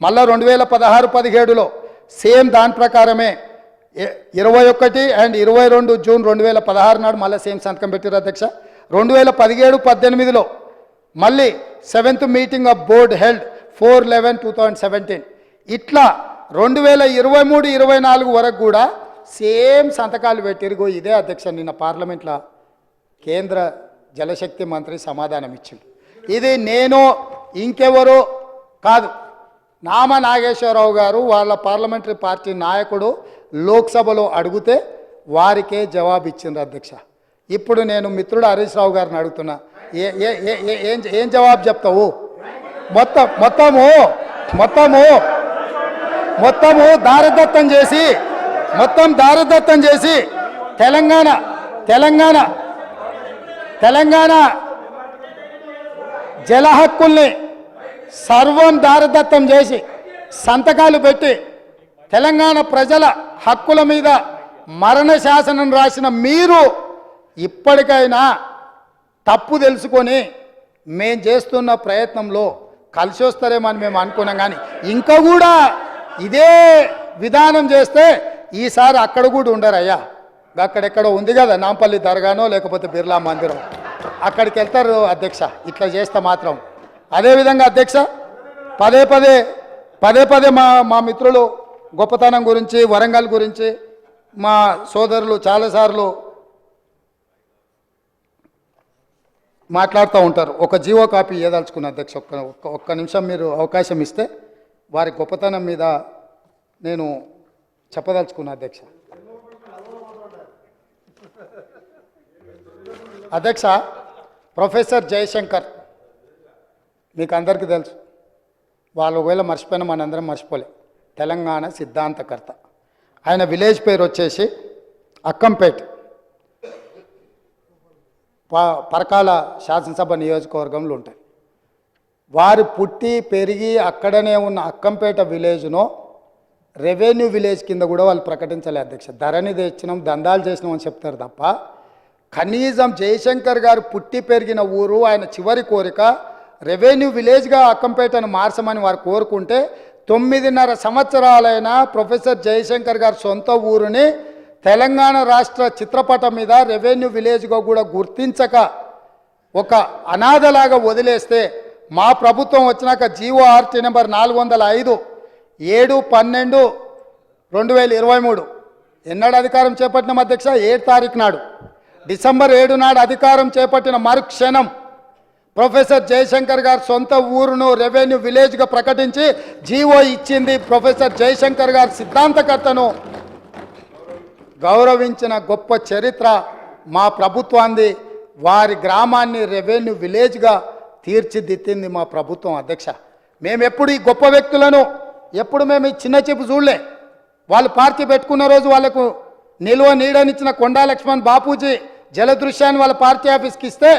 మళ్ళా 2016-17లో సేమ్ దాని ప్రకారమే 21 అండ్ 22 జూన్ 2016 నాడు మళ్ళీ సేమ్ సంతకం పెట్టారు అధ్యక్ష. 2017-18లో మళ్ళీ 7th meeting of board held 4/11/2017. ఇట్లా 2023-24 వరకు కూడా సేమ్ సంతకాలు పెట్టిరుగో. ఇదే అధ్యక్ష నిన్న పార్లమెంట్లో కేంద్ర జలశక్తి మంత్రి సమాధానం ఇచ్చింది. ఇది నేను ఇంకెవరో కాదు, నామ నాగేశ్వరరావు గారు వాళ్ళ పార్లమెంటరీ పార్టీ నాయకుడు లోక్సభలో అడిగితే వారికే జవాబు ఇచ్చింది అధ్యక్ష. ఇప్పుడు నేను మిత్రుడు హరీష్ రావు గారిని అడుగుతున్నా, ఏం జవాబు చెప్తావు? మొత్తము దారదత్తం చేసి తెలంగాణ జల హక్కుల్ని సర్వం దారదత్తం చేసి సంతకాలు పెట్టి తెలంగాణ ప్రజల హక్కుల మీద మరణ శాసనం రాసిన మీరు ఇప్పటికైనా తప్పు తెలుసుకొని మేం చేస్తున్న ప్రయత్నంలో కలిసి వస్తారేమని మేము అనుకున్నాం. కానీ ఇంకా కూడా ఇదే విధానం చేస్తే ఈసారి అక్కడ కూడా ఉండరయ్యా. అక్కడెక్కడో ఉంది కదా నాంపల్లి దర్గానో లేకపోతే బిర్లా మందిరం, అక్కడికి వెళ్తారు అధ్యక్ష ఇట్లా చేస్తే మాత్రం. అదేవిధంగా అధ్యక్ష పదే పదే మా మిత్రులు గొప్పతనం గురించి వరంగల్ గురించి మా సోదరులు చాలాసార్లు మాట్లాడుతూ ఉంటారు. ఒక జీవో కాపీ ఇవ్వదలుచుకున్న అధ్యక్ష, ఒక్క నిమిషం మీరు అవకాశం ఇస్తే వారి గొప్పతనం మీద నేను చెప్పదలుచుకున్నా అధ్యక్ష. అధ్యక్ష ప్రొఫెసర్ జయశంకర్ మీకు అందరికీ తెలుసు, వాళ్ళు ఒకవేళ మర్చిపోయినా మనందరం మర్చిపోలే, తెలంగాణ సిద్ధాంతకర్త. ఆయన విలేజ్ పేరు వచ్చేసి అక్కంపేట్, పరకాల శాసనసభ నియోజకవర్గంలో ఉంటాయి. వారు పుట్టి పెరిగి అక్కడనే ఉన్న అక్కంపేట విలేజ్ను రెవెన్యూ విలేజ్ కింద కూడా వాళ్ళు ప్రకటించలే అధ్యక్ష. ధరణి తెచ్చినాం దందాలు చేసినాం అని చెప్తారు తప్ప కనీసం జయశంకర్ గారు పుట్టి పెరిగిన ఊరు ఆయన చివరి కోరిక రెవెన్యూ విలేజ్గా అక్కంపేటను మార్చమని వారు కోరుకుంటే 9.5 సంవత్సరాలైన ప్రొఫెసర్ జయశంకర్ గారు సొంత ఊరుని తెలంగాణ రాష్ట్ర చిత్రపటం మీద రెవెన్యూ విలేజ్గా కూడా గుర్తించక ఒక అనాథలాగా వదిలేస్తే మా ప్రభుత్వం వచ్చినాక జీవో ఆర్టీ నెంబర్ 405 7/12/2023 ఎన్నడు అధికారం చేపట్టిన అధ్యక్ష 7 తారీఖు నాడు, డిసెంబర్ 7 నాడు అధికారం చేపట్టిన మరుక్షణం ప్రొఫెసర్ జయశంకర్ గారు సొంత ఊరును రెవెన్యూ విలేజ్గా ప్రకటించి జీవో ఇచ్చింది. ప్రొఫెసర్ జయశంకర్ గారు సిద్ధాంతకర్తను గౌరవించిన గొప్ప చరిత్ర మా ప్రభుత్వాన్ని. వారి గ్రామాన్ని రెవెన్యూ విలేజ్గా తీర్చిదిద్దింది మా ప్రభుత్వం అధ్యక్ష. మేము ఎప్పుడు ఈ గొప్ప వ్యక్తులను ఎప్పుడు మేము ఈ చిన్న చూపు చూడలే. వాళ్ళు పార్టీ పెట్టుకున్న రోజు వాళ్ళకు నిల్వ నీడనిచ్చిన కొండా లక్ష్మణ్ బాపూజీ జలదృశ్యాన్ని వాళ్ళ పార్టీ ఆఫీస్కి ఇస్తే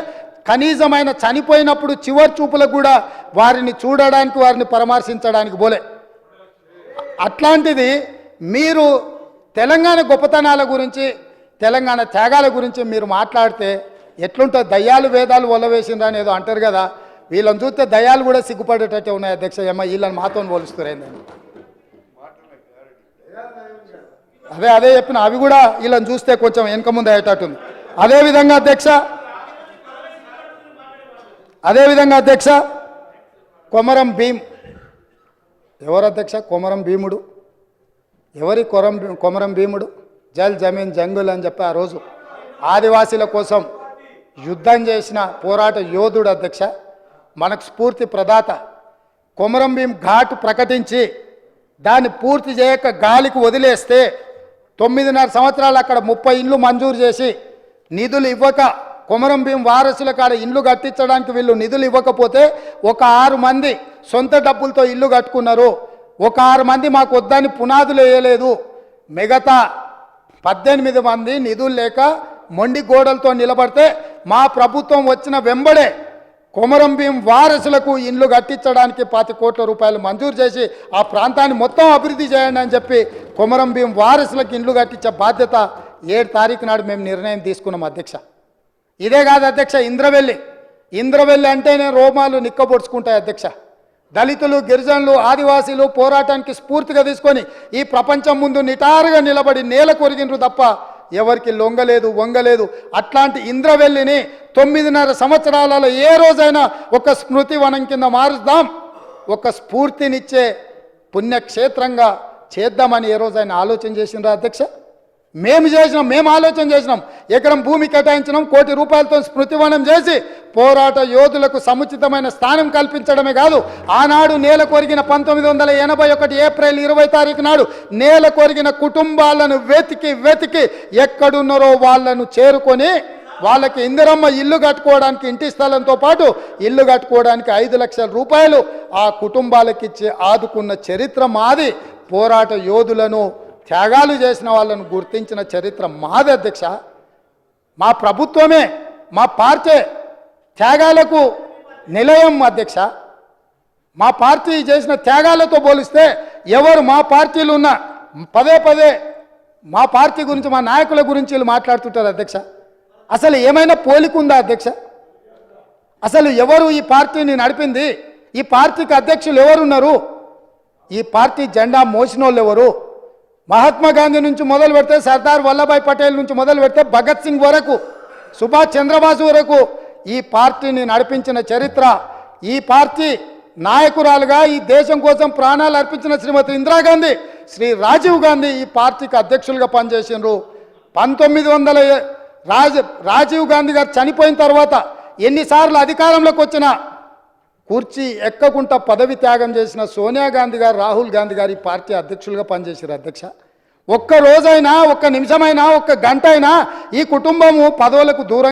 కనీసం ఆయన చనిపోయినప్పుడు చివరి చూపులకు కూడా వారిని చూడడానికి వారిని పరామర్శించడానికి పోలే. అట్లాంటిది మీరు తెలంగాణ గొప్పతనాల గురించి తెలంగాణ త్యాగాల గురించి మీరు మాట్లాడితే ఎట్లుంటుంది? దయ్యాలు వేదాలు ఒలవేసిందని ఏదో అంటారు కదా, వీళ్ళని చూస్తే దయ్యాలు కూడా సిగ్గుపడేటట్టే ఉన్నాయి అధ్యక్ష. ఏమో వీళ్ళని మాతో పోలుస్తారేందని అదే చెప్పిన, అవి కూడా వీళ్ళని చూస్తే కొంచెం వెనక ముందు అయ్యేటట్టుంది. అదేవిధంగా అధ్యక్ష కొమరం భీం ఎవరు అధ్యక్ష? కొమరం భీముడు ఎవరి కొమరం భీముడు? జల్ జమీన్ జంగుల్ అని చెప్పి ఆ రోజు ఆదివాసీల కోసం యుద్ధం చేసిన పోరాట యోధుడు అధ్యక్ష, మనకు స్ఫూర్తి ప్రదాత. కొమరం భీం ఘాట్ ప్రకటించి దాన్ని పూర్తి చేయక గాలికి వదిలేస్తే 9.5 సంవత్సరాలు అక్కడ 30 ఇండ్లు మంజూరు చేసి నిధులు ఇవ్వక కొమరం భీం వారసుల కాడ ఇండ్లు కట్టించడానికి వీళ్ళు నిధులు ఇవ్వకపోతే ఒక 6 మంది సొంత డబ్బులతో ఇల్లు కట్టుకున్నారు. ఒక 6 మంది మాకు వద్దని పునాదులు వేయలేదు. మిగతా 18 మంది నిధులు లేక మొండి గోడలతో నిలబడితే మా ప్రభుత్వం వచ్చిన వెంబడే కొమరం భీం వారసులకు ఇండ్లు కట్టించడానికి 25 కోట్ల రూపాయలు మంజూరు చేసి ఆ ప్రాంతాన్ని మొత్తం అభివృద్ధి చేయండి అని చెప్పి కొమరం భీం వారసులకు ఇండ్లు కట్టించే బాధ్యత 7 తారీఖు నాడు మేము నిర్ణయం తీసుకున్నాం అధ్యక్ష. ఇదే కాదు అధ్యక్ష, ఇంద్రవెల్లి అంటే నేను రోమాలు నిక్కబొడుచుకుంటాయి అధ్యక్ష. దళితులు, గిరిజనులు, ఆదివాసీలు పోరాటానికి స్ఫూర్తిగా తీసుకొని ఈ ప్రపంచం ముందు నిటారుగా నిలబడి నేల కొరిగినరు తప్ప ఎవరికి లొంగలేదు, వంగలేదు. అట్లాంటి ఇంద్రవెల్లిని 9.5 సంవత్సరాలలో ఏ రోజైనా ఒక స్మృతి వనం కింద మారుద్దాం, ఒక స్ఫూర్తినిచ్చే పుణ్యక్షేత్రంగా చేద్దామని ఏ రోజైనా ఆలోచన చేసినారా అధ్యక్ష? మేము ఆలోచన చేసినాం. ఎకరం భూమి కేటాయించినాం, ₹1 కోటి స్మృతివనం చేసి పోరాట యోధులకు సముచితమైన స్థానం కల్పించడమే కాదు, ఆనాడు నేల కొరిగిన 1981 ఏప్రిల్ 20 తారీఖు నాడు నేల కొరిగిన కుటుంబాలను వెతికి ఎక్కడున్నారో వాళ్ళను చేరుకొని వాళ్ళకి ఇందిరమ్మ ఇల్లు కట్టుకోవడానికి, ఇంటి స్థలంతో పాటు ఇల్లు కట్టుకోవడానికి ₹5 లక్షల ఆ కుటుంబాలకు ఇచ్చి ఆదుకున్న చరిత్ర మాది. పోరాట యోధులను, త్యాగాలు చేసిన వాళ్ళను గుర్తించిన చరిత్ర మాది అధ్యక్ష. మా ప్రభుత్వమే, మా పార్టీ త్యాగాలకు నిలయం అధ్యక్ష. మా పార్టీ చేసిన త్యాగాలతో పోలిస్తే ఎవరు మా పార్టీలు ఉన్న పదే మా పార్టీ గురించి, మా నాయకుల గురించి వీళ్ళు మాట్లాడుతుంటారు అధ్యక్ష. అసలు ఏమైనా పోలికుందా అధ్యక్ష? అసలు ఎవరు ఈ పార్టీని నడిపింది? ఈ పార్టీకి అధ్యక్షులు ఎవరున్నారు? ఈ పార్టీ జెండా మోసిన వాళ్ళు ఎవరు? మహాత్మా గాంధీ నుంచి మొదలు పెడితే, సర్దార్ వల్లభాయ్ పటేల్ నుంచి మొదలు పెడితే, భగత్ సింగ్ వరకు, సుభాష్ చంద్రబాసు వరకు ఈ పార్టీని నడిపించిన చరిత్ర, ఈ పార్టీ నాయకురాలుగా ఈ దేశం కోసం ప్రాణాలు అర్పించిన శ్రీమతి ఇందిరాగాంధీ, శ్రీ రాజీవ్ గాంధీ ఈ పార్టీకి అధ్యక్షులుగా పనిచేసినారు. 1900 రాజీవ్ గాంధీ గారు చనిపోయిన తర్వాత ఎన్నిసార్లు అధికారంలోకి వచ్చినా కుర్చీ ఎక్కకుండా పదవి త్యాగం చేసిన సోనియా గాంధీ గారు, రాహుల్ గాంధీ గారు ఈ పార్టీ అధ్యక్షులుగా పనిచేశారు అధ్యక్ష. ఒక్క రోజైనా, ఒక్క నిమిషమైనా, ఒక్క గంట అయినా ఈ కుటుంబము పదవులకు దూరం